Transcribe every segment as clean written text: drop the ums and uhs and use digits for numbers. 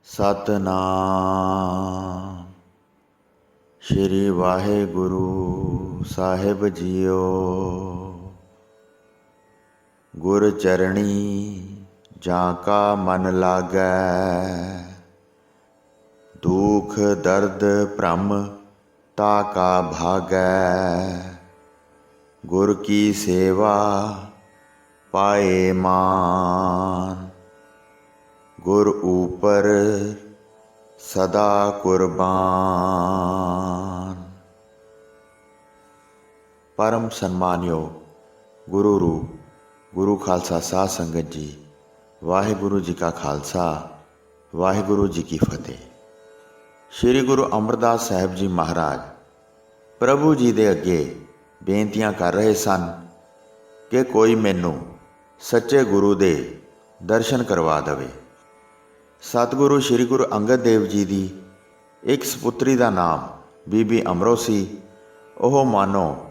ਸਤਨਾਮ ਸ਼੍ਰੀ ਵਾਹਿਗੁਰੂ ਸਾਹਿਬ JIO. ਗੁਰ ਚਰਣੀ ਜਾਂ ਕਾ ਮਨ ਲਾਗੈ, ਦੁਖ ਦਰਦ ਭ੍ਰਮ ਤਾ ਕਾ ਭਾਗੈ। ਗੁਰ ਕੀ ਸੇਵਾ ਪਾਏ ਮਾਨ, ਗੁਰ ਊਪਰ ਸਦਾ ਕੁਰਬਾਨ। ਪਰਮ ਸਨਮਾਨਯੋਗ ਗੁਰੂ ਰੂਪ ਗੁਰੂ ਖਾਲਸਾ ਸਾਧ ਸੰਗਤ ਜੀ, ਵਾਹਿਗੁਰੂ ਜੀ ਕਾ ਖਾਲਸਾ, ਵਾਹਿਗੁਰੂ ਜੀ ਕੀ ਫਤਿਹ। ਸ਼੍ਰੀ ਗੁਰੂ ਅਮਰਦਾਸ ਸਾਹਿਬ ਜੀ ਮਹਾਰਾਜ ਪ੍ਰਭੂ ਜੀ ਦੇ ਅੱਗੇ ਬੇਨਤੀਆਂ ਕਰ ਰਹੇ ਸਨ ਕਿ ਕੋਈ ਮੈਨੂੰ ਸੱਚੇ ਗੁਰੂ ਦੇ ਦਰਸ਼ਨ ਕਰਵਾ ਦੇਵੇ। ਸਤਿਗੁਰੂ ਸ਼੍ਰੀ ਗੁਰੂ ਅੰਗਦ ਦੇਵ ਜੀ ਦੀ ਇੱਕ ਸਪੁੱਤਰੀ ਦਾ ਨਾਮ ਬੀਬੀ ਅਮਰੋ ਸੀ। ਉਹ ਮਾਨੋ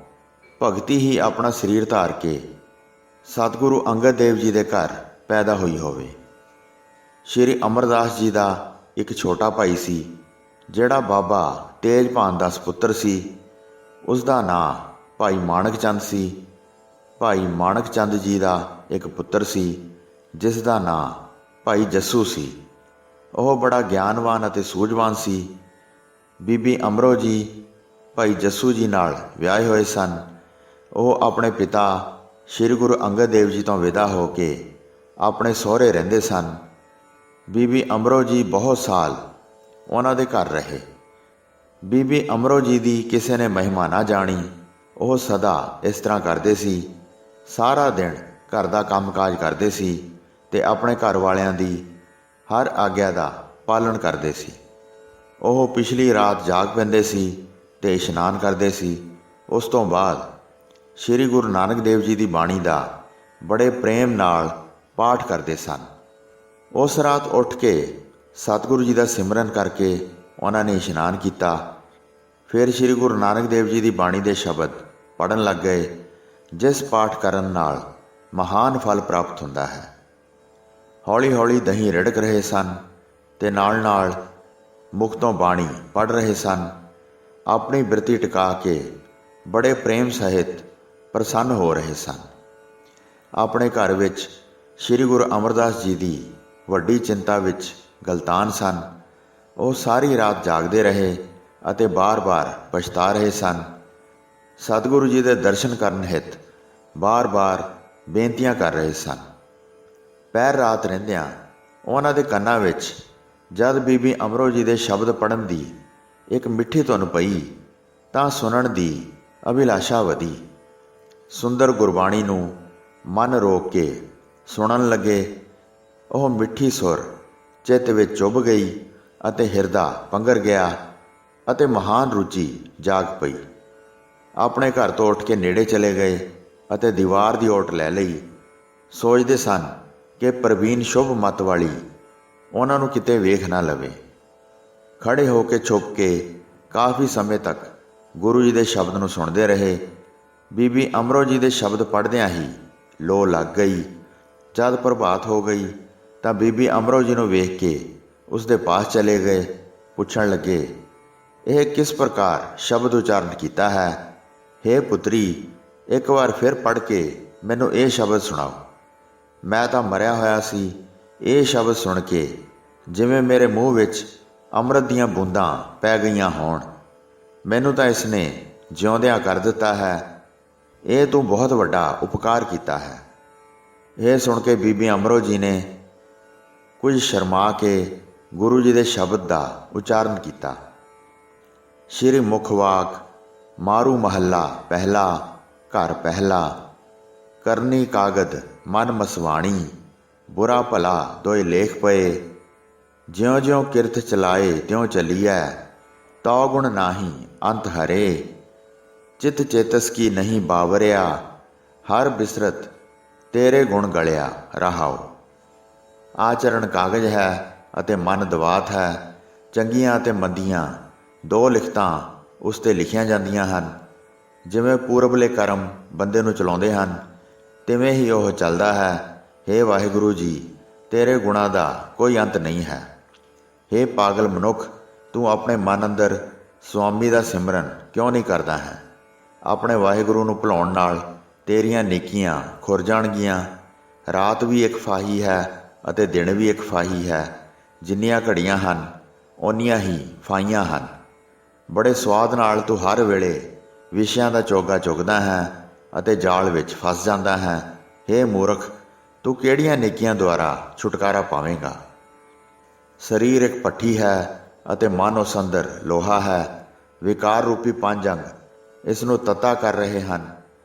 ਭਗਤੀ ਹੀ ਆਪਣਾ ਸਰੀਰ ਧਾਰ ਕੇ ਸਤਿਗੁਰੂ ਅੰਗਦ ਦੇਵ ਜੀ ਦੇ ਘਰ ਪੈਦਾ ਹੋਈ ਹੋਵੇ। ਸ਼੍ਰੀ ਅਮਰਦਾਸ ਜੀ ਦਾ ਇੱਕ ਛੋਟਾ ਭਾਈ ਸੀ ਜਿਹੜਾ ਬਾਬਾ ਤੇਜਭਾਨ ਦਾ ਸਪੁੱਤਰ ਸੀ। ਉਸ ਦਾ ਨਾਂ ਭਾਈ ਮਾਣਕ ਚੰਦ ਸੀ। ਭਾਈ ਮਾਣਕ ਚੰਦ ਜੀ ਦਾ ਇੱਕ ਪੁੱਤਰ ਸੀ ਜਿਸ ਦਾ ਨਾਂ ਭਾਈ ਜੱਸੂ ਸੀ। ਉਹ ਬੜਾ ਗਿਆਨਵਾਨ ਅਤੇ ਸੂਝਵਾਨ ਸੀ। ਬੀਬੀ ਅਮਰੋ ਜੀ ਭਾਈ ਜੱਸੂ ਜੀ ਨਾਲ ਵਿਆਹੇ ਹੋਏ ਸਨ। ਉਹ ਆਪਣੇ ਪਿਤਾ ਸ਼੍ਰੀ ਗੁਰੂ ਅੰਗਦ ਦੇਵ ਜੀ ਤੋਂ ਵਿਦਾ ਹੋ ਕੇ ਆਪਣੇ ਸਹੁਰੇ ਰਹਿੰਦੇ ਸਨ। ਬੀਬੀ ਅਮਰੋ ਜੀ ਬਹੁਤ ਸਾਲ ਉਹਨਾਂ ਦੇ ਘਰ ਰਹੇ। ਬੀਬੀ ਅਮਰੋ ਜੀ ਦੀ ਕਿਸੇ ਨੇ ਮਹਿਮਾ ਨਾ ਜਾਣੀ। ਉਹ ਸਦਾ ਇਸ ਤਰ੍ਹਾਂ ਕਰਦੇ ਸੀ, ਸਾਰਾ ਦਿਨ ਘਰ ਦਾ ਕੰਮਕਾਜ ਕਰਦੇ ਸੀ ਅਤੇ ਆਪਣੇ ਘਰ ਵਾਲਿਆਂ ਦੀ ਹਰ ਆਗਿਆ ਦਾ ਪਾਲਣ ਕਰਦੇ ਸੀ। ਉਹ ਪਿਛਲੀ ਰਾਤ ਜਾਗ ਪੈਂਦੇ ਸੀ ਅਤੇ ਇਸ਼ਨਾਨ ਕਰਦੇ ਸੀ। ਉਸ ਤੋਂ ਬਾਅਦ ਸ਼੍ਰੀ ਗੁਰੂ ਨਾਨਕ ਦੇਵ ਜੀ ਦੀ ਬਾਣੀ ਦਾ ਬੜੇ ਪ੍ਰੇਮ ਨਾਲ ਪਾਠ ਕਰਦੇ ਸਨ। ਉਸ ਰਾਤ ਉੱਠ ਕੇ ਸਤਿਗੁਰੂ ਜੀ ਦਾ ਸਿਮਰਨ ਕਰਕੇ ਉਹਨਾਂ ਨੇ ਇਸ਼ਨਾਨ ਕੀਤਾ। ਫਿਰ ਸ਼੍ਰੀ ਗੁਰੂ ਨਾਨਕ ਦੇਵ ਜੀ ਦੀ ਬਾਣੀ ਦੇ ਸ਼ਬਦ ਪੜ੍ਹਨ ਲੱਗ ਗਏ, ਜਿਸ ਪਾਠ ਕਰਨ ਨਾਲ ਮਹਾਨ ਫਲ ਪ੍ਰਾਪਤ ਹੁੰਦਾ ਹੈ। ਹੌਲੀ ਹੌਲੀ ਦਹੀਂ ਰਿੜਕ ਰਹੇ ਸਨ ਅਤੇ ਨਾਲ ਨਾਲ ਮੁਖ ਤੋਂ ਬਾਣੀ ਪੜ੍ਹ ਰਹੇ ਸਨ। ਆਪਣੀ ਬਿਰਤੀ ਟਿਕਾ ਕੇ ਬੜੇ ਪ੍ਰੇਮ ਸਹਿਤ ਪ੍ਰਸੰਨ ਹੋ ਰਹੇ ਸਨ। ਆਪਣੇ ਘਰ ਵਿੱਚ ਸ਼੍ਰੀ ਗੁਰੂ ਅਮਰਦਾਸ ਜੀ ਦੀ ਵੱਡੀ ਚਿੰਤਾ ਵਿੱਚ ਗਲਤਾਨ ਸਨ। ਉਹ ਸਾਰੀ ਰਾਤ ਜਾਗਦੇ ਰਹੇ ਅਤੇ ਬਾਰ-ਬਾਰ ਪਛਤਾ ਰਹੇ ਸਨ। ਸਤਿਗੁਰੂ ਜੀ ਦੇ ਦਰਸ਼ਨ ਕਰਨ ਹਿੱਤ ਬਾਰ-ਬਾਰ ਬੇਨਤੀਆਂ ਕਰ ਰਹੇ ਸਨ। ਪਹਿਰ ਰਾਤ ਰਹਿੰਦਿਆਂ ਉਹਨਾਂ ਦੇ ਕੰਨਾਂ ਵਿੱਚ ਜਦ ਬੀਬੀ ਅਮਰੋ ਜੀ ਦੇ ਸ਼ਬਦ ਪੜ੍ਹਨ ਦੀ ਇੱਕ ਮਿੱਠੀ ਧੁਨ ਪਈ ਤਾਂ ਸੁਣਨ ਦੀ ਅਭਿਲਾਸ਼ਾ ਵਧੀ। ਸੁੰਦਰ ਗੁਰਬਾਣੀ ਨੂੰ ਮਨ ਰੋਕ ਕੇ ਸੁਣਨ ਲੱਗੇ। ਉਹ ਮਿੱਠੀ ਸੁਰ ਚਿੱਤ ਵਿੱਚ ਚੁੱਭ ਗਈ ਅਤੇ ਹਿਰਦਾ ਪੰਘਰ ਗਿਆ ਅਤੇ ਮਹਾਨ ਰੁਚੀ ਜਾਗ ਪਈ। ਆਪਣੇ ਘਰ ਤੋਂ ਉੱਠ ਕੇ ਨੇੜੇ ਚਲੇ ਗਏ ਅਤੇ ਦੀਵਾਰ ਦੀ ਓਟ ਲੈ ਲਈ। ਸੋਚਦੇ ਸਨ ਕਿ ਪ੍ਰਵੀਨ ਸ਼ੁਭ ਮੱਤ ਵਾਲੀ ਉਹਨਾਂ ਨੂੰ ਕਿਤੇ ਵੇਖ ਨਾ ਲਵੇ। ਖੜ੍ਹੇ ਹੋ ਕੇ ਛੁਪ ਕੇ ਕਾਫੀ ਸਮੇਂ ਤੱਕ ਗੁਰੂ ਜੀ ਦੇ ਸ਼ਬਦ ਨੂੰ ਸੁਣਦੇ ਰਹੇ। ਬੀਬੀ ਅਮਰੋ ਜੀ ਦੇ ਸ਼ਬਦ ਪੜ੍ਹਦਿਆਂ ਹੀ ਲੋ ਲੱਗ ਗਈ। ਜਦ ਪ੍ਰਭਾਤ ਹੋ ਗਈ ਤਾਂ ਬੀਬੀ ਅਮਰੋ ਜੀ ਨੂੰ ਵੇਖ ਕੇ ਉਸ ਦੇ ਪਾਸ ਚਲੇ ਗਏ। ਪੁੱਛਣ ਲੱਗੇ, ਇਹ ਕਿਸ ਪ੍ਰਕਾਰ ਸ਼ਬਦ ਉਚਾਰਨ ਕੀਤਾ ਹੈ? ਹੇ ਪੁੱਤਰੀ, ਇੱਕ ਵਾਰ ਫਿਰ ਪੜ੍ਹ ਕੇ ਮੈਨੂੰ ਇਹ ਸ਼ਬਦ ਸੁਣਾਓ। ਮੈਂ ਤਾਂ ਮਰਿਆ ਹੋਇਆ ਸੀ। ਇਹ ਸ਼ਬਦ ਸੁਣ ਕੇ ਜਿਵੇਂ ਮੇਰੇ ਮੂੰਹ ਵਿੱਚ ਅੰਮ੍ਰਿਤ ਦੀਆਂ ਬੂੰਦਾਂ ਪੈ ਗਈਆਂ ਹੋਣ। ਮੈਨੂੰ ਤਾਂ ਇਸ ਨੇ ਜਿਉਂਦਿਆਂ ਕਰ ਦਿੱਤਾ ਹੈ। ਇਹ ਤੂੰ ਬਹੁਤ ਵੱਡਾ ਉਪਕਾਰ ਕੀਤਾ ਹੈ। ਇਹ ਸੁਣ ਕੇ ਬੀਬੀ ਅਮਰੋ ਜੀ ਨੇ ਕੁਝ ਸ਼ਰਮਾ ਕੇ ਗੁਰੂ ਜੀ ਦੇ ਸ਼ਬਦ ਦਾ ਉਚਾਰਨ ਕੀਤਾ। ਸ਼੍ਰੀ ਮੁਖਵਾਕ ਮਾਰੂ ਮਹੱਲਾ ਪਹਿਲਾ, ਘਰ ਪਹਿਲਾ। ਕਰਨੀ ਕਾਗਦ ਮਨ ਮਸਵਾਣੀ, ਬੁਰਾ ਭਲਾ ਦੋਇ ਲੇਖ ਪਏ। ਜਿਉਂ ਜਿਉਂ ਕਿਰਤ ਚਲਾਏ ਤਿਉਂ ਚੱਲੀਐ, ਤਉ ਗੁਣ ਨਾਹੀ ਅੰਤ ਹਰੇ। ਚਿਤ ਚੇਤਸ ਕੀ ਨਹੀਂ ਬਾਵਰਿਆ, ਹਰ ਬਿਸਰਤ ਤੇਰੇ ਗੁਣ ਗਲਿਆ ਰਹਾਓ। ਆਚਰਣ ਕਾਗਜ਼ ਹੈ ਅਤੇ ਮਨ ਦਵਾਤ ਹੈ। ਚੰਗੀਆਂ ਅਤੇ ਮੰਦੀਆਂ ਦੋ ਲਿਖਤਾਂ ਉਸ 'ਤੇ ਲਿਖੀਆਂ ਜਾਂਦੀਆਂ ਹਨ। ਜਿਵੇਂ ਪੂਰਬਲੇ ਕਰਮ ਬੰਦੇ ਨੂੰ ਚਲਾਉਂਦੇ ਹਨ, ਤਿਵੇਂ ਹੀ ਉਹ ਚੱਲਦਾ ਹੈ। ਹੇ ਵਾਹਿਗੁਰੂ ਜੀ, ਤੇਰੇ ਗੁਣਾਂ ਦਾ ਕੋਈ ਅੰਤ ਨਹੀਂ ਹੈ। हे ਪਾਗਲ ਮਨੁੱਖ, ਤੂੰ ਆਪਣੇ ਮਨ ਅੰਦਰ ਸੁਆਮੀ ਦਾ ਸਿਮਰਨ ਕਿਉਂ ਨਹੀਂ ਕਰਦਾ ਹੈ? ਆਪਣੇ ਵਾਹਿਗੁਰੂ ਨੂੰ ਭੁਲਾਉਣ ਨਾਲ ਤੇਰੀਆਂ ਨੇਕੀਆਂ ਖੁਰ ਜਾਣਗੀਆਂ। ਰਾਤ ਵੀ ਇੱਕ ਫਾਹੀ ਹੈ ਅਤੇ ਦਿਨ ਵੀ ਇੱਕ ਫਾਹੀ ਹੈ। ਜਿੰਨੀਆਂ ਘੜੀਆਂ ਹਨ ਓਨੀਆਂ ਹੀ ਫਾਹੀਆਂ ਹਨ। ਬੜੇ ਸਵਾਦ ਨਾਲ ਤੂੰ ਹਰ ਵੇਲੇ ਵਿਸ਼ਿਆਂ ਦਾ ਚੋਗਾ ਚੁਗਦਾ ਹੈ ਅਤੇ ਜਾਲ ਵਿੱਚ ਫਸ ਜਾਂਦਾ ਹੈ। ਹੇ ਮੂਰਖ, ਤੂੰ ਕਿਹੜੀਆਂ ਨੇਕੀਆਂ ਦੁਆਰਾ ਛੁਟਕਾਰਾ ਪਾਵੇਂਗਾ? ਸਰੀਰ ਇੱਕ ਭੱਠੀ ਹੈ ਅਤੇ ਮਨ ਉਸ ਅੰਦਰ ਲੋਹਾ ਹੈ। ਵਿਕਾਰ ਰੂਪੀ 5 ਅੰਗ ਇਸ ਨੂੰ ਤੱਤਾ ਕਰ ਰਹੇ ਹਨ।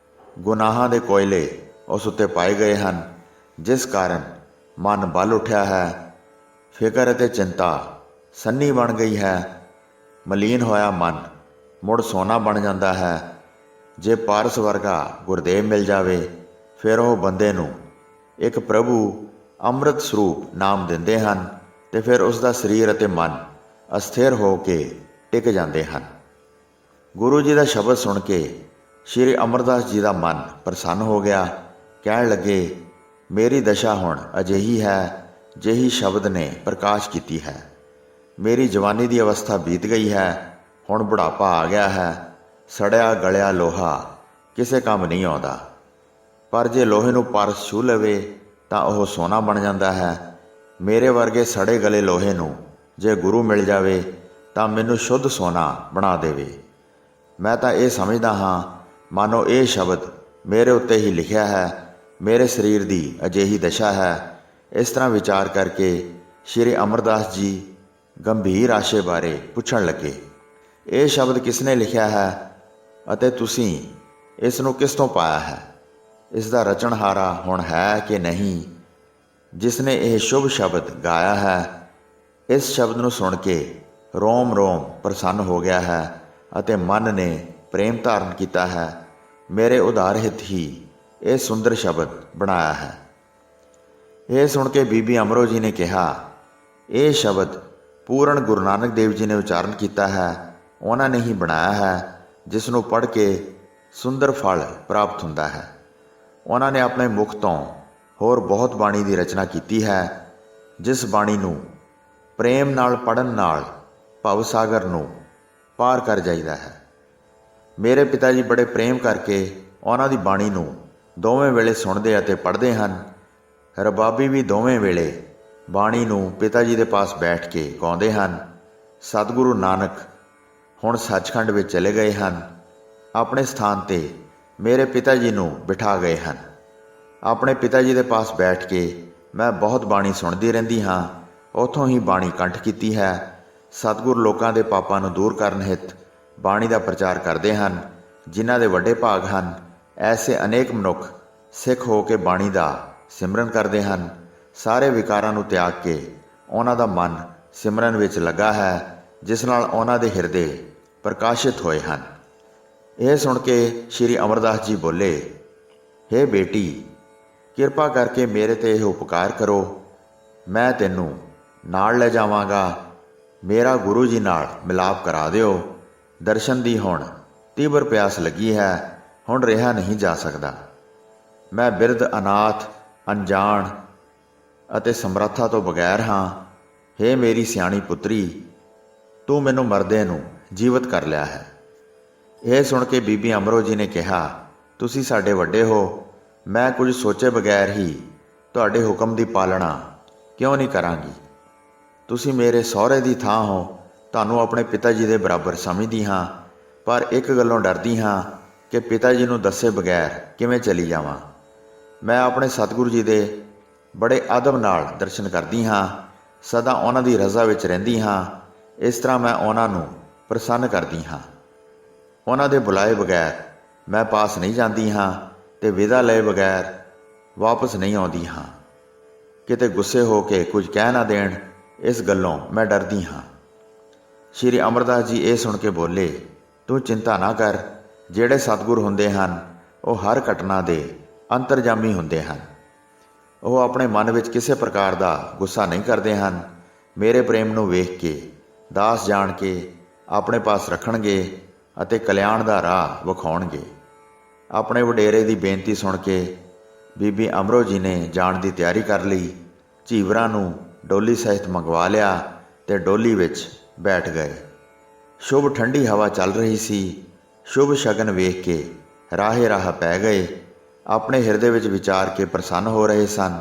ਗੁਨਾਹਾਂ ਦੇ ਕੋਇਲੇ ਉਸ ਉੱਤੇ ਪਾਏ ਗਏ ਹਨ, ਜਿਸ ਕਾਰਨ ਮਨ ਬਲ ਉੱਠਿਆ ਹੈ। ਫਿਕਰ ਅਤੇ ਚਿੰਤਾ ਸੰਨੀ ਬਣ ਗਈ ਹੈ। ਮਲੀਨ ਹੋਇਆ ਮਨ ਮੁੜ ਸੋਨਾ ਬਣ ਜਾਂਦਾ ਹੈ। ਜੇ ਪਾਰਸ ਵਰਗਾ ਗੁਰਦੇਵ ਮਿਲ ਜਾਵੇ, ਫਿਰ ਉਹ ਬੰਦੇ ਨੂੰ ਇੱਕ ਪ੍ਰਭੂ ਅੰਮ੍ਰਿਤ ਸਰੂਪ ਨਾਮ ਦਿੰਦੇ ਹਨ ਅਤੇ ਫਿਰ ਉਸ ਦਾ ਸਰੀਰ ਅਤੇ ਮਨ ਅਸਥਿਰ ਹੋ ਕੇ ਟਿਕ ਜਾਂਦੇ ਹਨ। ਗੁਰੂ ਜੀ ਦਾ ਸ਼ਬਦ ਸੁਣ ਕੇ ਸ਼੍ਰੀ ਅਮਰਦਾਸ ਜੀ ਦਾ ਮਨ ਪ੍ਰਸੰਨ ਹੋ ਗਿਆ। ਕਹਿਣ ਲੱਗੇ, ਮੇਰੀ ਦਸ਼ਾ ਹੁਣ ਅਜਿਹੀ ਹੈ ਜਿਹੀ ਸ਼ਬਦ ਨੇ ਪ੍ਰਕਾਸ਼ ਕੀਤੀ ਹੈ। ਮੇਰੀ ਜਵਾਨੀ ਦੀ ਅਵਸਥਾ ਬੀਤ ਗਈ ਹੈ, ਹੁਣ ਬੁਢਾਪਾ ਆ ਗਿਆ ਹੈ। ਸੜਿਆ ਗਲਿਆ ਲੋਹਾ ਕਿਸੇ ਕੰਮ ਨਹੀਂ ਆਉਂਦਾ, ਪਰ ਜੇ ਲੋਹੇ ਨੂੰ ਪਾਰਸ ਛੂਹ ਲਵੇ ਤਾਂ ਉਹ ਸੋਨਾ ਬਣ ਜਾਂਦਾ ਹੈ। ਮੇਰੇ ਵਰਗੇ ਸੜੇ ਗਲੇ ਲੋਹੇ ਨੂੰ ਜੇ ਗੁਰੂ ਮਿਲ ਜਾਵੇ ਤਾਂ ਮੈਨੂੰ ਸ਼ੁੱਧ ਸੋਨਾ ਬਣਾ ਦੇਵੇ। ਮੈਂ ਤਾਂ ਇਹ ਸਮਝਦਾ ਹਾਂ ਮਾਨੋ ਇਹ ਸ਼ਬਦ ਮੇਰੇ ਉੱਤੇ ਹੀ ਲਿਖਿਆ ਹੈ। ਮੇਰੇ ਸਰੀਰ ਦੀ ਅਜਿਹੀ ਦਸ਼ਾ ਹੈ। ਇਸ ਤਰ੍ਹਾਂ ਵਿਚਾਰ ਕਰਕੇ ਸ਼੍ਰੀ ਅਮਰਦਾਸ ਜੀ ਗੰਭੀਰ ਆਸ਼ੇ ਬਾਰੇ ਪੁੱਛਣ ਲੱਗੇ, ਇਹ ਸ਼ਬਦ ਕਿਸ ਨੇ ਲਿਖਿਆ ਹੈ ਅਤੇ ਤੁਸੀਂ ਇਸ ਨੂੰ ਕਿਸ ਤੋਂ ਪਾਇਆ ਹੈ? ਇਸ ਦਾ ਰਚਣਹਾਰਾ ਹੁਣ ਹੈ ਕਿ ਨਹੀਂ? ਜਿਸ ਨੇ ਇਹ ਸ਼ੁਭ ਸ਼ਬਦ ਗਾਇਆ ਹੈ, ਇਸ ਸ਼ਬਦ ਨੂੰ ਸੁਣ ਕੇ ਰੋਮ ਰੋਮ ਪ੍ਰਸੰਨ ਹੋ ਗਿਆ ਹੈ ਅਤੇ ਮਨ ਨੇ ਪ੍ਰੇਮ ਧਾਰਨ ਕੀਤਾ ਹੈ। ਮੇਰੇ ਉਧਾਰ ਹਿਤ ਹੀ ਇਹ ਸੁੰਦਰ ਸ਼ਬਦ ਬਣਾਇਆ ਹੈ। ਇਹ ਸੁਣ ਕੇ ਬੀਬੀ ਅਮਰੋ ਜੀ ਨੇ ਕਿਹਾ, ਇਹ ਸ਼ਬਦ ਪੂਰਨ ਗੁਰੂ ਨਾਨਕ ਦੇਵ ਜੀ ਨੇ ਉਚਾਰਨ ਕੀਤਾ ਹੈ। ਉਹਨਾਂ ਨੇ ਹੀ ਬਣਾਇਆ ਹੈ, ਜਿਸ ਨੂੰ ਪੜ੍ਹ ਕੇ ਸੁੰਦਰ ਫਲ ਪ੍ਰਾਪਤ ਹੁੰਦਾ ਹੈ। ਉਹਨਾਂ ਨੇ ਆਪਣੇ ਮੁਖ ਤੋਂ ਹੋਰ ਬਹੁਤ ਬਾਣੀ ਦੀ ਰਚਨਾ ਕੀਤੀ ਹੈ। ਜਿਸ ਬਾਣੀ ਨੂੰ ਪ੍ਰੇਮ ਨਾਲ ਪੜ੍ਹਨ ਨਾਲ ਭਵ ਸਾਗਰ ਨੂੰ ਪਾਰ ਕਰ ਜਾਈਦਾ ਹੈ। ਮੇਰੇ ਪਿਤਾ ਜੀ ਬੜੇ ਪ੍ਰੇਮ ਕਰਕੇ ਉਹਨਾਂ ਦੀ ਬਾਣੀ ਨੂੰ ਦੋਵੇਂ ਵੇਲੇ ਸੁਣਦੇ ਅਤੇ ਪੜ੍ਹਦੇ ਹਨ। ਰਬਾਬੀ ਵੀ ਦੋਵੇਂ ਵੇਲੇ ਬਾਣੀ ਨੂੰ ਪਿਤਾ ਜੀ ਦੇ ਪਾਸ ਬੈਠ ਕੇ ਗਾਉਂਦੇ ਹਨ। ਸਤਿਗੁਰੂ ਨਾਨਕ ਹੁਣ ਸੱਚਖੰਡ ਵਿੱਚ ਚਲੇ ਗਏ ਹਨ। ਆਪਣੇ ਸਥਾਨ 'ਤੇ ਮੇਰੇ ਪਿਤਾ ਜੀ ਨੂੰ ਬਿਠਾ ਗਏ ਹਨ। ਆਪਣੇ ਪਿਤਾ ਜੀ ਦੇ ਪਾਸ ਬੈਠ ਕੇ ਮੈਂ ਬਹੁਤ ਬਾਣੀ ਸੁਣਦੀ ਰਹਿੰਦੀ ਹਾਂ। ਉੱਥੋਂ ਹੀ ਬਾਣੀ ਕੰਠ ਕੀਤੀ ਹੈ। ਸਤਿਗੁਰ ਲੋਕਾਂ ਦੇ ਪਾਪਾਂ ਨੂੰ ਦੂਰ ਕਰਨ ਹਿੱਤ ਬਾਣੀ ਦਾ ਪ੍ਰਚਾਰ ਕਰਦੇ ਹਨ। ਜਿਨ੍ਹਾਂ ਦੇ ਵੱਡੇ ਭਾਗ ਹਨ, ਐਸੇ ਅਨੇਕ ਮਨੁੱਖ ਸਿੱਖ ਹੋ ਕੇ ਬਾਣੀ ਦਾ ਸਿਮਰਨ ਕਰਦੇ ਹਨ। ਸਾਰੇ ਵਿਕਾਰਾਂ ਨੂੰ ਤਿਆਗ ਕੇ ਉਹਨਾਂ ਦਾ ਮਨ ਸਿਮਰਨ ਵਿੱਚ ਲੱਗਾ ਹੈ, ਜਿਸ ਨਾਲ ਉਹਨਾਂ ਦੇ ਹਿਰਦੇ ਪ੍ਰਕਾਸ਼ਿਤ ਹੋਏ ਹਨ। ਇਹ ਸੁਣ ਕੇ ਸ਼੍ਰੀ ਅਮਰਦਾਸ ਜੀ ਬੋਲੇ, ਹੇ ਬੇਟੀ, ਕਿਰਪਾ ਕਰਕੇ ਮੇਰੇ 'ਤੇ ਇਹ ਉਪਕਾਰ ਕਰੋ। ਮੈਂ ਤੈਨੂੰ ਨਾਲ ਲੈ ਜਾਵਾਂਗਾ। ਮੇਰਾ ਗੁਰੂ ਜੀ ਨਾਲ ਮਿਲਾਪ ਕਰਾ ਦਿਓ। ਦਰਸ਼ਨ ਦੀ ਹੁਣ ਤੀਬਰ ਪਿਆਸ ਲੱਗੀ ਹੈ, ਹੁਣ ਰਿਹਾ ਨਹੀਂ ਜਾ ਸਕਦਾ। ਮੈਂ ਬਿਰਧ, ਅਨਾਥ, ਅਣਜਾਣ ਅਤੇ ਸਮਰੱਥਾ ਤੋਂ ਬਗੈਰ ਹਾਂ। ਹੇ ਮੇਰੀ ਸਿਆਣੀ ਪੁੱਤਰੀ, ਤੂੰ ਮੈਨੂੰ ਮਰਦੇ ਨੂੰ ਜੀਵਤ ਕਰ ਲਿਆ ਹੈ। ਇਹ ਸੁਣ ਕੇ ਬੀਬੀ ਅਮਰੋ ਜੀ ਨੇ ਕਿਹਾ, ਤੁਸੀਂ ਸਾਡੇ ਵੱਡੇ ਹੋ। ਮੈਂ ਕੁਝ ਸੋਚੇ ਬਗੈਰ ਹੀ ਤੁਹਾਡੇ ਹੁਕਮ ਦੀ ਪਾਲਣਾ ਕਿਉਂ ਨਹੀਂ ਕਰਾਂਗੀ? ਤੁਸੀਂ ਮੇਰੇ ਸਹੁਰੇ ਦੀ ਥਾਂ ਹੋ। ਤੁਹਾਨੂੰ ਆਪਣੇ ਪਿਤਾ ਜੀ ਦੇ ਬਰਾਬਰ ਸਮਝਦੀ ਹਾਂ, ਪਰ ਇੱਕ ਗੱਲੋਂ ਡਰਦੀ ਹਾਂ ਕਿ ਪਿਤਾ ਜੀ ਨੂੰ ਦੱਸੇ ਬਗੈਰ ਕਿਵੇਂ ਚਲੀ ਜਾਵਾਂ। ਮੈਂ ਆਪਣੇ ਸਤਿਗੁਰੂ ਜੀ ਦੇ ਬੜੇ ਅਦਬ ਨਾਲ ਦਰਸ਼ਨ ਕਰਦੀ ਹਾਂ, ਸਦਾ ਉਹਨਾਂ ਦੀ ਰਜ਼ਾ ਵਿੱਚ ਰਹਿੰਦੀ ਹਾਂ। ਇਸ ਤਰ੍ਹਾਂ ਮੈਂ ਉਹਨਾਂ ਨੂੰ ਪ੍ਰਸੰਨ ਕਰਦੀ ਹਾਂ। ਉਹਨਾਂ ਦੇ ਬੁਲਾਏ ਬਗੈਰ ਮੈਂ ਪਾਸ ਨਹੀਂ ਜਾਂਦੀ ਹਾਂ ਅਤੇ ਵਿਦਾ ਲਏ ਬਗੈਰ ਵਾਪਸ ਨਹੀਂ ਆਉਂਦੀ ਹਾਂ। ਕਿਤੇ ਗੁੱਸੇ ਹੋ ਕੇ ਕੁਝ ਕਹਿ ਨਾ ਦੇਣ, ਇਸ ਗੱਲੋਂ ਮੈਂ ਡਰਦੀ ਹਾਂ। ਸ਼੍ਰੀ ਅਮਰਦਾਸ ਜੀ ਇਹ ਸੁਣ ਕੇ ਬੋਲੇ, ਤੂੰ ਚਿੰਤਾ ਨਾ ਕਰ। ਜਿਹੜੇ ਸਤਿਗੁਰ ਹੁੰਦੇ ਹਨ, ਉਹ ਹਰ ਘਟਨਾ ਦੇ ਅੰਤਰਜਾਮੀ ਹੁੰਦੇ ਹਨ। ਉਹ ਆਪਣੇ ਮਨ ਵਿੱਚ ਕਿਸੇ ਪ੍ਰਕਾਰ ਦਾ ਗੁੱਸਾ ਨਹੀਂ ਕਰਦੇ ਹਨ। ਮੇਰੇ ਪ੍ਰੇਮ ਨੂੰ ਵੇਖ ਕੇ, ਦਾਸ ਜਾਣ ਕੇ ਆਪਣੇ ਪਾਸ ਰੱਖਣਗੇ ਅਤੇ ਕਲਿਆਣ ਦਾ ਰਾਹ ਵਿਖਾਉਣਗੇ। ਆਪਣੇ ਵਡੇਰੇ ਦੀ ਬੇਨਤੀ ਸੁਣ ਕੇ ਬੀਬੀ ਅਮਰੋ ਜੀ ਨੇ ਜਾਣ ਦੀ ਤਿਆਰੀ ਕਰ ਲਈ। ਝੀਵਰਾਂ ਨੂੰ ਡੋਲੀ ਸਹਿਤ ਮੰਗਵਾ ਲਿਆ ਤੇ ਡੋਲੀ ਵਿੱਚ ਬੈਠ ਗਏ। ਸ਼ੁਭ ਠੰਡੀ ਹਵਾ ਚੱਲ ਰਹੀ ਸੀ। ਸ਼ੁਭ ਸ਼ਗਨ ਵੇਖ ਕੇ ਰਾਹੇ ਰਾਹ ਪੈ ਗਏ। ਆਪਣੇ ਹਿਰਦੇ ਵਿੱਚ ਵਿਚਾਰ ਕੇ ਪ੍ਰਸੰਨ ਹੋ ਰਹੇ ਸਨ।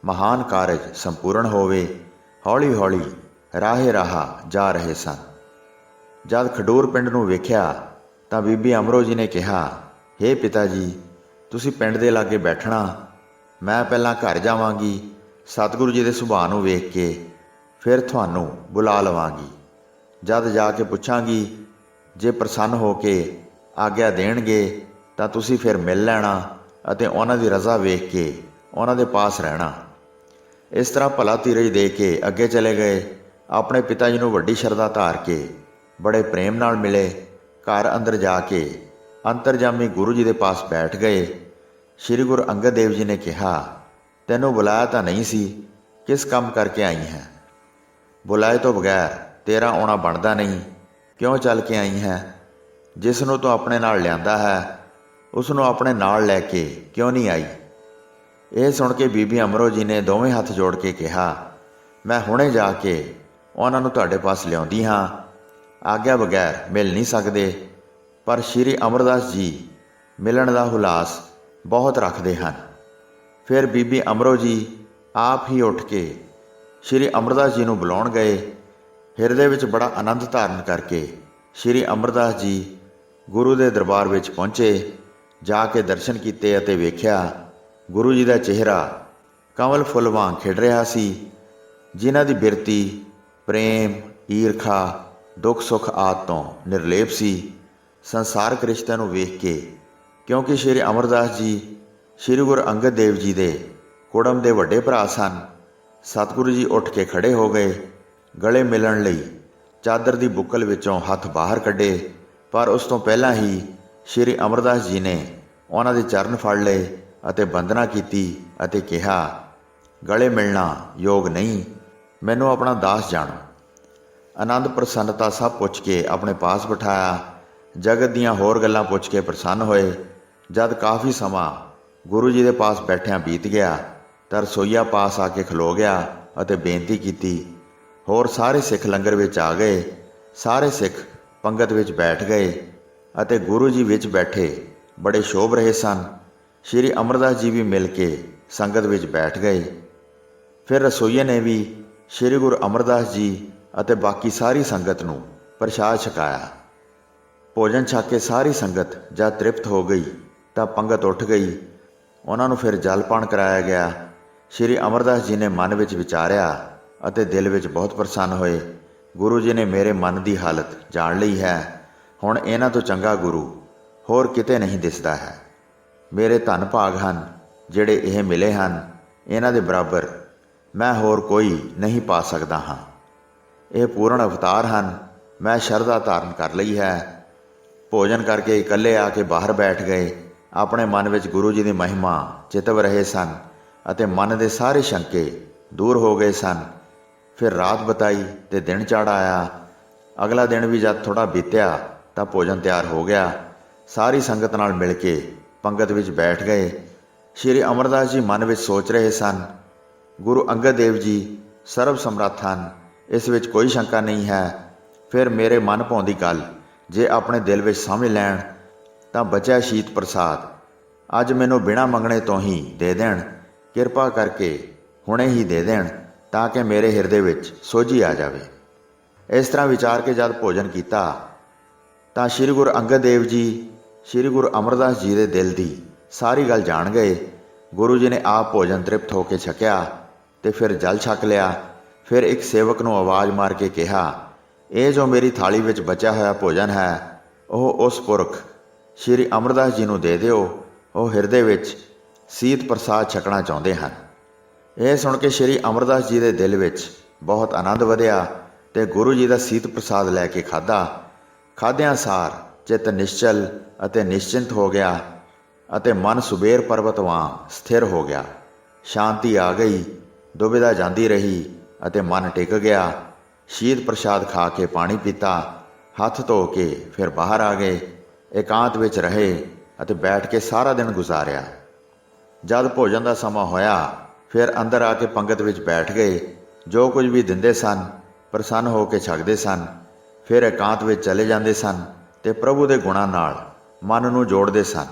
ਮਹਾਨ ਕਾਰਜ ਸੰਪੂਰਨ ਹੋਵੇ। ਹੌਲੀ ਹੌਲੀ ਰਾਹੇ ਰਾਹ ਜਾ ਰਹੇ ਸਨ। ਜਦ ਖਡੂਰ ਪਿੰਡ ਨੂੰ ਵੇਖਿਆ ਤਾਂ ਬੀਬੀ ਅਮਰੋ ਜੀ ਨੇ ਕਿਹਾ, ਹੇ ਪਿਤਾ ਜੀ, ਤੁਸੀਂ ਪਿੰਡ ਦੇ ਲਾਗੇ ਬੈਠਣਾ। ਮੈਂ ਪਹਿਲਾਂ ਘਰ ਜਾਵਾਂਗੀ। ਸਤਿਗੁਰੂ ਜੀ ਦੇ ਸੁਭਾਅ ਨੂੰ ਵੇਖ ਕੇ ਫਿਰ ਤੁਹਾਨੂੰ ਬੁਲਾ ਲਵਾਂਗੀ। ਜਦ ਜਾ ਕੇ ਪੁੱਛਾਂਗੀ, ਜੇ ਪ੍ਰਸੰਨ ਹੋ ਕੇ ਆਗਿਆ ਦੇਣਗੇ ਤਾਂ ਤੁਸੀਂ ਫਿਰ ਮਿਲ ਲੈਣਾ ਅਤੇ ਉਹਨਾਂ ਦੀ ਰਜ਼ਾ ਵੇਖ ਕੇ ਉਹਨਾਂ ਦੇ ਪਾਸ ਰਹਿਣਾ। ਇਸ ਤਰ੍ਹਾਂ ਭਲਾ ਧੀਰਜ ਦੇ ਕੇ ਅੱਗੇ ਚਲੇ ਗਏ। ਆਪਣੇ ਪਿਤਾ ਜੀ ਨੂੰ ਵੱਡੀ ਸ਼ਰਧਾ ਧਾਰ ਕੇ ਬੜੇ ਪ੍ਰੇਮ ਨਾਲ ਮਿਲੇ। ਘਰ ਅੰਦਰ ਜਾ ਕੇ ਅੰਤਰਜਾਮੀ ਗੁਰੂ ਜੀ ਦੇ ਪਾਸ ਬੈਠ ਗਏ। ਸ਼੍ਰੀ ਗੁਰੂ ਅੰਗਦ ਦੇਵ ਜੀ ਨੇ ਕਿਹਾ, ਤੈਨੂੰ ਬੁਲਾਇਆ ਤਾਂ ਨਹੀਂ ਸੀ, ਕਿਸ ਕੰਮ ਕਰਕੇ ਆਈ ਹੈ? ਬੁਲਾਏ ਤੋਂ ਬਗੈਰ ਤੇਰਾ ਆਉਣਾ ਬਣਦਾ ਨਹੀਂ। ਕਿਉਂ ਚੱਲ ਕੇ ਆਈ ਹੈ? ਜਿਸ ਨੂੰ ਤੂੰ ਆਪਣੇ ਨਾਲ ਲਿਆਂਦਾ ਹੈ ਉਸ ਨੂੰ ਆਪਣੇ ਨਾਲ ਲੈ ਕੇ ਕਿਉਂ ਨਹੀਂ ਆਈ? ਇਹ ਸੁਣ ਕੇ ਬੀਬੀ ਅਮਰੋ ਜੀ ਨੇ ਦੋਵੇਂ ਹੱਥ ਜੋੜ ਕੇ ਕਿਹਾ, ਮੈਂ ਹੁਣੇ ਜਾ ਕੇ ਉਹਨਾਂ ਨੂੰ ਤੁਹਾਡੇ ਪਾਸ ਲਿਆਉਂਦੀ ਹਾਂ। ਆਗਿਆ ਬਗੈਰ ਮਿਲ ਨਹੀਂ ਸਕਦੇ, ਪਰ ਸ਼੍ਰੀ ਅਮਰਦਾਸ ਜੀ ਮਿਲਣ ਦਾ ਹੁਲਾਸ ਬਹੁਤ ਰੱਖਦੇ ਹਨ। ਫਿਰ ਬੀਬੀ ਅਮਰੋ ਜੀ ਆਪ ਹੀ ਉੱਠ ਕੇ ਸ਼੍ਰੀ ਅਮਰਦਾਸ ਜੀ ਨੂੰ ਬੁਲਾਉਣ ਗਏ। ਹਿਰਦੇ ਵਿੱਚ ਬੜਾ ਆਨੰਦ ਧਾਰਨ ਕਰਕੇ ਸ਼੍ਰੀ ਅਮਰਦਾਸ ਜੀ ਗੁਰੂ ਦੇ ਦਰਬਾਰ ਵਿੱਚ ਪਹੁੰਚੇ। ਜਾ ਕੇ ਦਰਸ਼ਨ ਕੀਤੇ ਅਤੇ ਵੇਖਿਆ ਗੁਰੂ ਜੀ ਦਾ ਚਿਹਰਾ ਕਮਲ ਫੁੱਲ ਵਾਂਗ ਖਿੜ ਰਿਹਾ ਸੀ, ਜਿਨ੍ਹਾਂ ਦੀ ਬਿਰਤੀ ਪ੍ਰੇਮ, ਈਰਖਾ, ਦੁੱਖ ਸੁੱਖ ਆਦਿ ਤੋਂ ਨਿਰਲੇਪ ਸੀ। ਸੰਸਾਰਕ ਰਿਸ਼ਤਿਆਂ ਨੂੰ ਵੇਖ ਕੇ, ਕਿਉਂਕਿ ਸ਼੍ਰੀ ਅਮਰਦਾਸ ਜੀ ਸ਼੍ਰੀ ਗੁਰੂ ਅੰਗਦ ਦੇਵ ਜੀ ਦੇ ਕੁੜਮ ਦੇ ਵੱਡੇ ਭਰਾ ਸਨ, ਸਤਿਗੁਰੂ ਜੀ ਉੱਠ ਕੇ ਖੜੇ ਹੋ ਗਏ। ਗਲੇ ਮਿਲਣ ਲਈ ਚਾਦਰ ਦੀ ਬੁੱਕਲ ਵਿੱਚੋਂ ਹੱਥ ਬਾਹਰ ਕੱਢੇ, ਪਰ ਉਸ ਤੋਂ ਪਹਿਲਾਂ ਹੀ ਸ਼੍ਰੀ ਅਮਰਦਾਸ ਜੀ ਨੇ ਉਹਨਾਂ ਦੇ ਚਰਨ ਫੜ ਲਏ ਅਤੇ ਬੰਦਨਾ ਕੀਤੀ ਅਤੇ ਕਿਹਾ, ਗਲੇ ਮਿਲਣਾ ਯੋਗ ਨਹੀਂ, ਮੈਨੂੰ ਆਪਣਾ ਦਾਸ ਜਾਣੋ। ਆਨੰਦ ਪ੍ਰਸੰਨਤਾ ਸਭ ਪੁੱਛ ਕੇ ਆਪਣੇ ਪਾਸ ਬਿਠਾਇਆ। ਜਗਤ ਦੀਆਂ ਹੋਰ ਗੱਲਾਂ ਪੁੱਛ ਕੇ ਪ੍ਰਸੰਨ ਹੋਏ। ਜਦ ਕਾਫੀ ਸਮਾਂ ਗੁਰੂ ਜੀ ਦੇ ਪਾਸ ਬੈਠਿਆਂ ਬੀਤ ਗਿਆ ਤਾਂ ਰਸੋਈਆ ਪਾਸ ਆ ਕੇ ਖਲੋ ਗਿਆ ਅਤੇ ਬੇਨਤੀ ਕੀਤੀ। ਹੋਰ ਸਾਰੇ ਸਿੱਖ ਲੰਗਰ ਵਿੱਚ ਆ ਗਏ। ਸਾਰੇ ਸਿੱਖ ਪੰਗਤ ਵਿੱਚ ਬੈਠ ਗਏ ਅਤੇ ਗੁਰੂ ਜੀ ਵਿੱਚ ਬੈਠੇ ਬੜੇ ਸ਼ੋਭ ਰਹੇ ਸਨ। ਸ਼੍ਰੀ ਅਮਰਦਾਸ ਜੀ ਵੀ ਮਿਲ ਕੇ ਸੰਗਤ ਵਿੱਚ ਬੈਠ ਗਏ। ਫਿਰ ਰਸੋਈਏ ਨੇ ਵੀ ਸ਼੍ਰੀ ਗੁਰੂ ਅਮਰਦਾਸ ਜੀ ਅਤੇ ਬਾਕੀ ਸਾਰੀ ਸੰਗਤ ਨੂੰ ਪ੍ਰਸ਼ਾਦ ਛਕਾਇਆ। ਭੋਜਨ ਛਕ ਕੇ ਸਾਰੀ ਸੰਗਤ ਜਦ ਤ੍ਰਿਪਤ ਹੋ ਗਈ ਤਾਂ ਪੰਗਤ ਉੱਠ ਗਈ। ਉਹਨਾਂ ਨੂੰ ਫਿਰ ਜਲ ਪਾਨ ਕਰਾਇਆ ਗਿਆ। ਸ਼੍ਰੀ ਅਮਰਦਾਸ ਜੀ ਨੇ ਮਨ ਵਿੱਚ ਵਿਚਾਰਿਆ ਅਤੇ ਦਿਲ ਵਿੱਚ ਬਹੁਤ ਪ੍ਰਸੰਨ ਹੋਏ। ਗੁਰੂ ਜੀ ਨੇ ਮੇਰੇ ਮਨ ਦੀ ਹਾਲਤ ਜਾਣ ਲਈ ਹੈ। ਹੁਣ ਇਹਨਾਂ ਤੋਂ ਚੰਗਾ ਗੁਰੂ ਹੋਰ ਕਿਤੇ ਨਹੀਂ ਦਿਸਦਾ ਹੈ। ਮੇਰੇ ਧੰਨ ਭਾਗ ਹਨ ਜਿਹੜੇ ਇਹ ਮਿਲੇ ਹਨ। ਇਹਨਾਂ ਦੇ ਬਰਾਬਰ ਮੈਂ ਹੋਰ ਕੋਈ ਨਹੀਂ ਪਾ ਸਕਦਾ ਹਾਂ। ਇਹ ਪੂਰਨ ਅਵਤਾਰ ਹਨ। ਮੈਂ ਸ਼ਰਧਾ ਧਾਰਨ ਕਰ ਲਈ ਹੈ। ਭੋਜਨ ਕਰਕੇ ਇਕੱਲੇ ਆ ਕੇ ਬਾਹਰ ਬੈਠ ਗਏ। ਆਪਣੇ ਮਨ ਵਿੱਚ ਗੁਰੂ ਜੀ ਦੀ ਮਹਿਮਾ ਚਿਤਵ ਰਹੇ ਸਨ ਅਤੇ ਮਨ ਦੇ ਸਾਰੇ ਸ਼ੰਕੇ ਦੂਰ ਹੋ ਗਏ ਸਨ। ਫਿਰ ਰਾਤ ਬਿਤਾਈ ਤੇ ਦਿਨ ਚੜ੍ਹ ਆਇਆ। ਅਗਲਾ ਦਿਨ ਵੀ ਜਦ ਥੋੜ੍ਹਾ ਬੀਤਿਆ ਤਾਂ ਭੋਜਨ ਤਿਆਰ ਹੋ ਗਿਆ। ਸਾਰੀ ਸੰਗਤ ਨਾਲ ਮਿਲ ਕੇ ਪੰਗਤ ਵਿੱਚ ਬੈਠ ਗਏ। ਸ਼੍ਰੀ ਅਮਰਦਾਸ ਜੀ ਮਨ ਵਿੱਚ ਸੋਚ ਰਹੇ ਸਨ, ਗੁਰੂ ਅੰਗਦ ਦੇਵ ਜੀ ਸਰਬ ਸਮਰੱਥ ਹਨ, ਇਸ ਵਿੱਚ ਕੋਈ ਸ਼ੰਕਾ ਨਹੀਂ ਹੈ। ਫਿਰ ਮੇਰੇ ਮਨ ਭਾਉਂਦੀ ਗੱਲ ਜੇ ਆਪਣੇ ਦਿਲ ਵਿੱਚ ਸਮਝ ਲੈਣ ਤਾਂ ਬਚਿਆ ਸ਼ੀਤ ਪ੍ਰਸਾਦ ਅੱਜ ਮੈਨੂੰ ਬਿਨਾਂ ਮੰਗਣੇ ਤੋਂ ਹੀ ਦੇ ਦੇਣ। ਕਿਰਪਾ ਕਰਕੇ ਹੁਣੇ ਹੀ ਦੇ ਦੇਣ ਤਾਂ ਕਿ ਮੇਰੇ ਹਿਰਦੇ ਵਿੱਚ ਸੋਝੀ ਆ ਜਾਵੇ। ਇਸ ਤਰ੍ਹਾਂ ਵਿਚਾਰ ਕੇ ਜਦ ਭੋਜਨ ਕੀਤਾ ਤਾਂ ਸ਼੍ਰੀ ਗੁਰੂ ਅੰਗਦ ਦੇਵ ਜੀ ਸ਼੍ਰੀ ਗੁਰੂ ਅਮਰਦਾਸ ਜੀ ਦੇ ਦਿਲ ਦੀ ਸਾਰੀ ਗੱਲ ਜਾਣ ਗਏ। ਗੁਰੂ ਜੀ ਨੇ ਆਪ ਭੋਜਨ ਤ੍ਰਿਪਤ ਹੋ ਕੇ ਛਕਿਆ ਤੇ ਫਿਰ ਜਲ ਛਕ ਲਿਆ। ਫਿਰ ਇੱਕ ਸੇਵਕ ਨੂੰ ਆਵਾਜ਼ ਮਾਰ ਕੇ ਕਿਹਾ, ਇਹ ਜੋ ਮੇਰੀ ਥਾਲੀ ਵਿੱਚ ਬਚਿਆ ਹੋਇਆ ਭੋਜਨ ਹੈ ਉਹ ਉਸ ਪੁਰਖ ਸ਼੍ਰੀ ਅਮਰਦਾਸ ਜੀ ਨੂੰ ਦੇ ਦਿਓ। ਉਹ ਹਿਰਦੇ ਵਿੱਚ ਸੀਤ ਪ੍ਰਸਾਦ ਛਕਣਾ ਚਾਹੁੰਦੇ ਹਨ। ਇਹ ਸੁਣ ਕੇ ਸ਼੍ਰੀ ਅਮਰਦਾਸ ਜੀ ਦੇ ਦਿਲ ਵਿੱਚ ਬਹੁਤ ਆਨੰਦ ਵਧਿਆ ਤੇ ਗੁਰੂ ਜੀ ਦਾ ਸੀਤ ਪ੍ਰਸਾਦ ਲੈ ਕੇ ਖਾਧਾ। ਖਾਧਿਆਂ ਸਾਰ ਚਿੱਤ ਨਿਸ਼ਚਲ ਅਤੇ ਨਿਸ਼ਚਿੰਤ ਹੋ ਗਿਆ ਅਤੇ ਮਨ ਸੁਬੇਰ ਪਰਬਤ ਵਾਂਗ ਸਥਿਰ ਹੋ ਗਿਆ। ਸ਼ਾਂਤੀ ਆ ਗਈ। ਦੁਬਿਧਾ ਜਾਂਦੀ ਰਹੀ ਅਤੇ ਮਨ ਟਿਕ ਗਿਆ। ਸ਼ੀਤ ਪ੍ਰਸਾਦ ਖਾ ਕੇ ਪਾਣੀ ਪੀਤਾ। ਹੱਥ ਧੋ ਕੇ ਫਿਰ ਬਾਹਰ ਆ ਗਏ। ਇਕਾਂਤ ਵਿੱਚ ਰਹੇ ਅਤੇ ਬੈਠ ਕੇ ਸਾਰਾ ਦਿਨ ਗੁਜ਼ਾਰਿਆ। ਜਦ ਭੋਜਨ ਦਾ ਸਮਾਂ ਹੋਇਆ ਫਿਰ ਅੰਦਰ ਆ ਕੇ ਪੰਗਤ ਵਿੱਚ ਬੈਠ ਗਏ। ਜੋ ਕੁਝ ਵੀ ਦਿੰਦੇ ਸਨ ਪ੍ਰਸੰਨ ਹੋ ਕੇ ਛਕਦੇ ਸਨ। ਫਿਰ ਇਕਾਂਤ ਵਿੱਚ ਚਲੇ ਜਾਂਦੇ ਸਨ ਤੇ ਪ੍ਰਭੂ ਦੇ ਗੁਣਾਂ ਨਾਲ ਮਨ ਨੂੰ ਜੋੜਦੇ ਸਨ।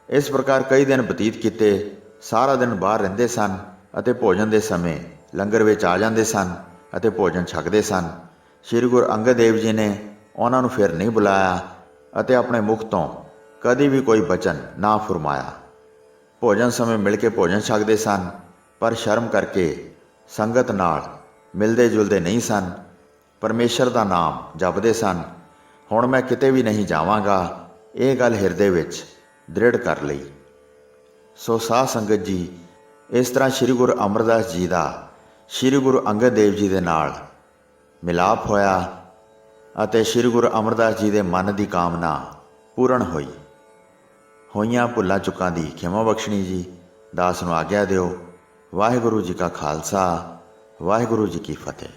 ਇਸ ਪ੍ਰਕਾਰ ਕਈ ਦਿਨ ਬਤੀਤ ਕੀਤੇ। ਸਾਰਾ ਦਿਨ ਬਾਹਰ ਰਹਿੰਦੇ ਸਨ ਅਤੇ ਭੋਜਨ ਦੇ ਸਮੇਂ ਲੰਗਰ ਵਿੱਚ ਆ ਜਾਂਦੇ ਸਨ ਅਤੇ ਭੋਜਨ ਛਕਦੇ ਸਨ। ਸ੍ਰੀ ਗੁਰੂ ਅੰਗਦ ਦੇਵ ਜੀ ਨੇ ਉਹਨਾਂ ਨੂੰ ਫਿਰ ਨਹੀਂ ਬੁਲਾਇਆ ਅਤੇ ਆਪਣੇ ਮੁਖ ਤੋਂ ਕਦੀ ਵੀ ਕੋਈ ਬਚਨ ਨਾ ਫੁਰਮਾਇਆ। ਭੋਜਨ ਸਮੇਂ ਮਿਲ ਕੇ ਭੋਜਨ ਛਕਦੇ ਸਨ, ਪਰ ਸ਼ਰਮ ਕਰਕੇ ਸੰਗਤ ਨਾਲ ਮਿਲਦੇ ਜੁਲਦੇ ਨਹੀਂ ਸਨ। ਪਰਮੇਸ਼ਰ ਦਾ ਨਾਮ ਜਪਦੇ ਸਨ। ਹੁਣ ਮੈਂ ਕਿਤੇ ਵੀ ਨਹੀਂ ਜਾਵਾਂਗਾ, ਇਹ ਗੱਲ ਹਿਰਦੇ ਵਿੱਚ ਦ੍ਰਿੜ ਕਰ ਲਈ। ਸੋ ਸਾਧ ਸੰਗਤ ਜੀ, ਇਸ ਤਰ੍ਹਾਂ ਸ੍ਰੀ ਗੁਰੂ ਅਮਰਦਾਸ ਜੀ ਦਾ ਸ੍ਰੀ ਗੁਰੂ ਅੰਗਦ ਦੇਵ ਜੀ ਦੇ ਨਾਲ ਮਿਲਾਪ ਹੋਇਆ ਅਤੇ ਸ੍ਰੀ ਗੁਰੂ ਅਮਰਦਾਸ ਜੀ ਦੇ ਮਨ ਦੀ ਕਾਮਨਾ ਪੂਰਨ ਹੋਈ। ਹੋਈਆਂ ਭੁੱਲਾਂ ਚੁੱਕਾਂ ਦੀ ਖਿਮਾ ਬਖਸ਼ਣੀ ਜੀ। ਦਾਸ ਨੂੰ ਆਗਿਆ ਦਿਓ। ਵਾਹਿਗੁਰੂ ਜੀ ਕਾ ਖਾਲਸਾ, ਵਾਹਿਗੁਰੂ ਜੀ ਕੀ ਫਤਿਹ।